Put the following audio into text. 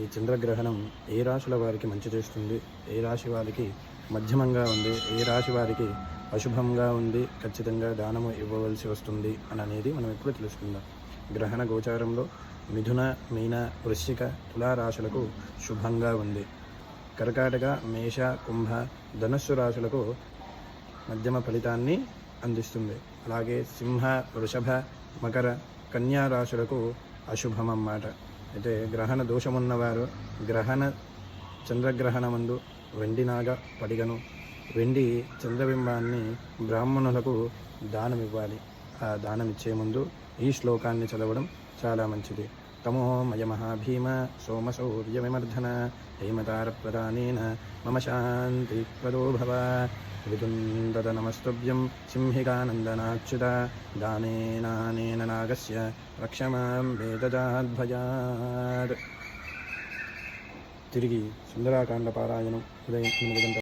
ఈ చంద్రగ్రహణం ఏ రాశుల వారికి మంచి చేస్తుంది, ఏ రాశి వారికి మధ్యమంగా ఉంది, ఏ రాశి వారికి అశుభంగా ఉంది, ఖచ్చితంగా దానము ఇవ్వవలసి వస్తుంది అని అనేది మనం ఇప్పుడు తెలుసుకుందాం. గ్రహణ గోచారంలో మిథున, మీన, వృశ్చిక, తులారాశులకు శుభంగా ఉంది. కర్కాటక, మేష, కుంభ, ధనుస్సు రాశులకు మధ్యమ ఫలితాన్ని అందిస్తుంది. అలాగే సింహ, వృషభ, మకర, కన్యా రాశులకు అశుభం అన్నమాట. అయితే గ్రహణ దోషమున్నవారు చంద్రగ్రహణమందు వెండి నాగ పడిగను, వెండి చంద్రబింబాన్ని బ్రాహ్మణులకు దానమివ్వాలి. ఆ దానం ఇచ్చే ముందు ఈ శ్లోకాన్ని చదవడం చాలా మంచిది. తమో మయమహాభీమ సోమసౌర్యవిమర్ధన హేమతారప్రదానేన మమ శాంతి ప్రదో భవ విదుందత నమస్తుభ్యం సింహికానందనాచ్యుత దానేనానేన నాగస్య రక్షమాం వేదదాద్భయాత్. తిరిగి సుందరాకాండ పారాయణం ఉదయం 8 గంటలకు